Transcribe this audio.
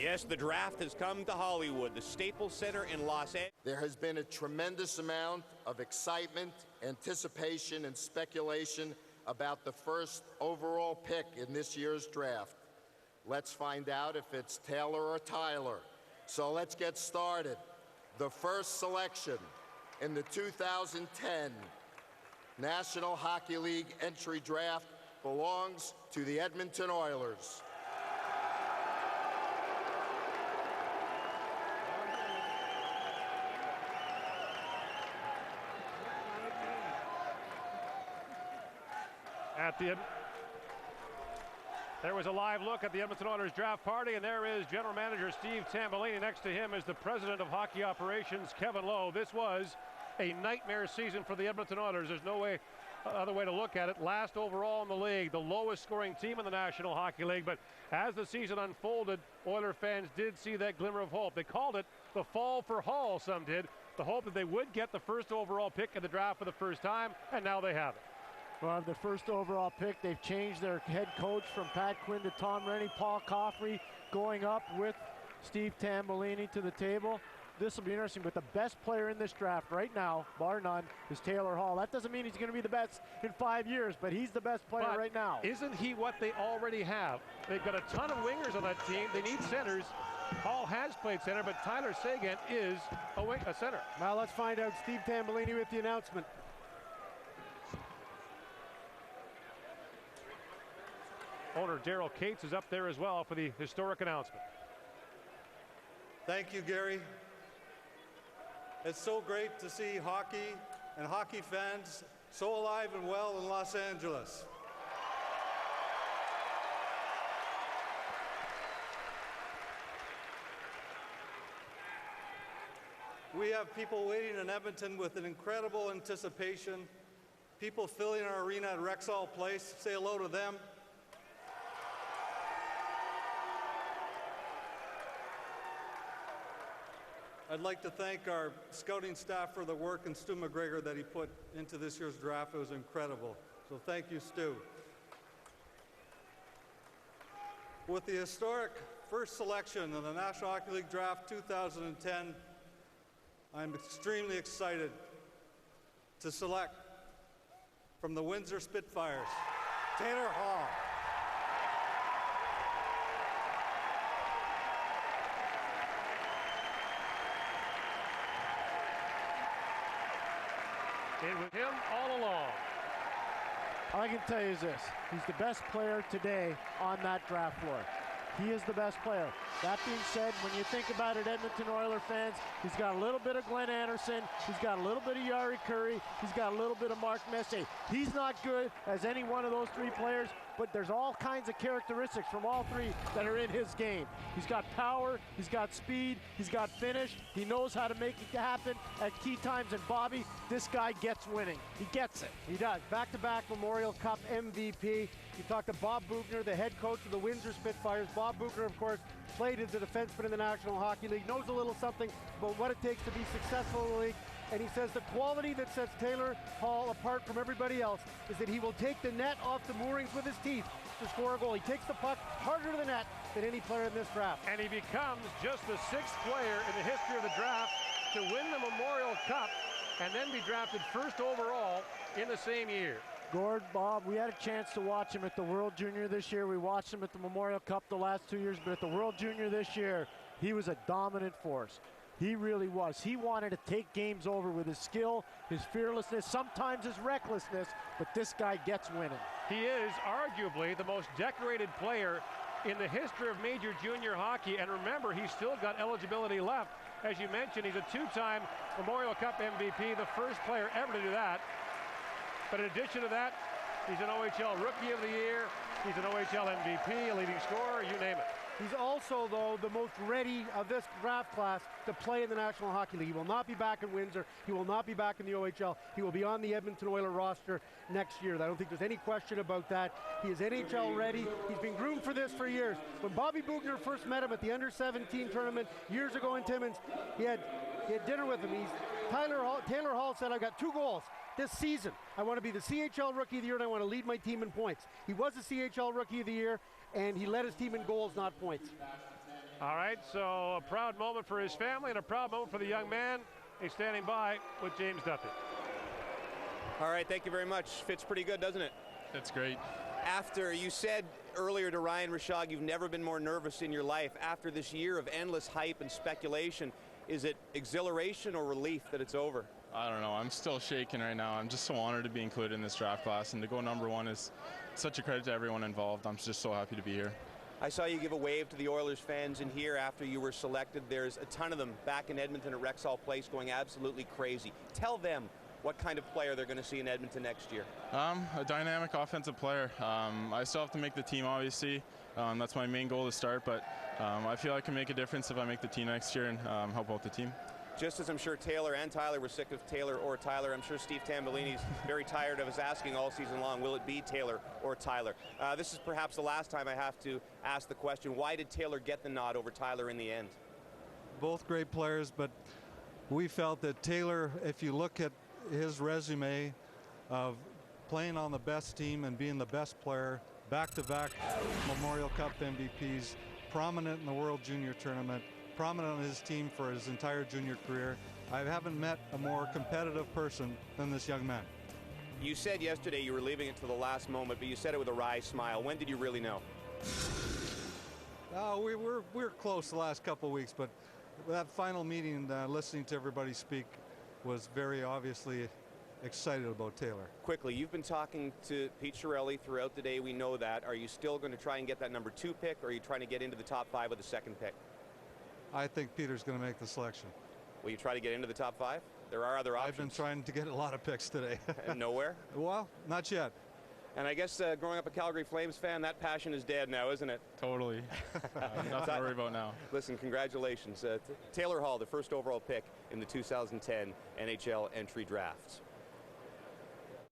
Yes, the draft has come to Hollywood, the Staples Center in Los Angeles. There has been a tremendous amount of excitement, anticipation, and speculation about the first overall pick in this year's draft. Let's find out if it's Taylor or Tyler. So let's get started. The first selection in the 2010 National Hockey League Entry Draft belongs to the Edmonton Oilers. There was a live look at the Edmonton Oilers draft party, and there is General Manager Steve Tambellini. Next to him is the President of Hockey Operations, Kevin Lowe. This was a nightmare season for the Edmonton Oilers. There's no other way to look at it. Last overall in the league, the lowest scoring team in the National Hockey League. But as the season unfolded, Oiler fans did see that glimmer of hope. They called it the fall for Hall, some did. The hope that they would get the first overall pick in the draft for the first time, and now they have it. Well, the first overall pick, they've changed their head coach from Pat Quinn to Tom Rennie. Paul Coffrey going up with Steve Tambellini to the table. This will be interesting, but the best player in this draft right now, bar none, is Taylor Hall. That doesn't mean he's going to be the best in 5 years, but he's the best player right now. Isn't he what they already have? They've got a ton of wingers on that team. They need centers. Hall has played center, but Tyler Seguin is a center. Now let's find out. Steve Tambellini with the announcement. Owner Daryl Cates is up there as well for the historic announcement. Thank you, Gary. It's so great to see hockey and hockey fans so alive and well in Los Angeles. We have people waiting in Edmonton with an incredible anticipation. People filling our arena at Rexall Place. Say hello to them. I'd like to thank our scouting staff for the work and Stu McGregor that he put into this year's draft. It was incredible. So thank you, Stu. With the historic first selection in the National Hockey League Draft 2010, I'm extremely excited to select from the Windsor Spitfires, Taylor Hall. It was him all along. All I can tell you is this. He's the best player today on that draft floor. He is the best player. That being said, when you think about it, Edmonton Oilers fans, he's got a little bit of Glenn Anderson. He's got a little bit of Yari Curry. He's got a little bit of Mark Messier. He's not good as any one of those three players, but there's all kinds of characteristics from all three that are in his game. He's got power, he's got speed, he's got finish. He knows how to make it happen at key times. And Bobby, this guy gets winning. He gets it. He does. Back-to-back Memorial Cup MVP. You talked to Bob Boughner, the head coach of the Windsor Spitfires. Bob Boughner, of course, played as a defenseman in the National Hockey League, knows a little something about what it takes to be successful in the league. And he says the quality that sets Taylor Hall apart from everybody else is that he will take the net off the moorings with his teeth to score a goal. He takes the puck harder to the net than any player in this draft. And he becomes just the sixth player in the history of the draft to win the Memorial Cup and then be drafted first overall in the same year. Gord, Bob, we had a chance to watch him at the World Junior this year. We watched him at the Memorial Cup the last 2 years, but at the World Junior this year, he was a dominant force. He really was. He wanted to take games over with his skill, his fearlessness, sometimes his recklessness, but this guy gets winning. He is arguably the most decorated player in the history of major junior hockey, and remember, he's still got eligibility left. As you mentioned, he's a two-time Memorial Cup MVP, the first player ever to do that. But in addition to that, he's an OHL Rookie of the Year, he's an OHL MVP, a leading scorer, you name it. He's also, though, the most ready of this draft class to play in the National Hockey League. He will not be back in Windsor. He will not be back in the OHL. He will be on the Edmonton Oilers roster next year. I don't think there's any question about that. He is NHL ready. He's been groomed for this for years. When Bobby Boughner first met him at the Under-17 tournament years ago in Timmins, he had dinner with him. Taylor Hall said, "I've got two goals this season. I want to be the CHL Rookie of the Year, and I want to lead my team in points." He was the CHL Rookie of the Year, and he led his team in goals, not points. All right, so a proud moment for his family and a proud moment for the young man. He's standing by with James Duthie. All right, thank you very much. Fits pretty good, doesn't it? That's great. After you said earlier to Ryan Rishaug, you've never been more nervous in your life. After this year of endless hype and speculation, is it exhilaration or relief that it's over? I don't know. I'm still shaking right now. I'm just so honored to be included in this draft class, and to go #1 is such a credit to everyone involved. I'm just so happy to be here. I saw you give a wave to the Oilers fans in here after you were selected. There's a ton of them back in Edmonton at Rexall Place going absolutely crazy. Tell them what kind of player they're going to see in Edmonton next year. A dynamic offensive player. I still have to make the team, obviously. That's my main goal to start, but I feel I can make a difference if I make the team next year and help out the team. Just as I'm sure Taylor and Tyler were sick of Taylor or Tyler, I'm sure Steve Tambellini's very tired of us asking all season long, will it be Taylor or Tyler? This is perhaps the last time I have to ask the question, why did Taylor get the nod over Tyler in the end? Both great players, but we felt that Taylor, if you look at his resume of playing on the best team and being the best player, back-to-back Memorial Cup MVPs, prominent in the World Junior Tournament, prominent on his team for his entire junior career. I haven't met a more competitive person than this young man. You said yesterday you were leaving it to the last moment, but you said it with a wry smile. When did you really know? We're close the last couple of weeks, but that final meeting, listening to everybody speak, was very obviously excited about Taylor. Quickly, you've been talking to Pete Chiarelli throughout the day. We know that. Are you still going to try and get that #2 pick, or are you trying to get into the top 5 with the 2nd pick? I think Peter's going to make the selection. Will you try to get into the top 5? There are other options. I've been trying to get a lot of picks today. And nowhere? Well, not yet. And I guess growing up a Calgary Flames fan, that passion is dead now, isn't it? Totally. Nothing to worry about now. Listen, congratulations. Taylor Hall, the first overall pick in the 2010 NHL Entry Draft.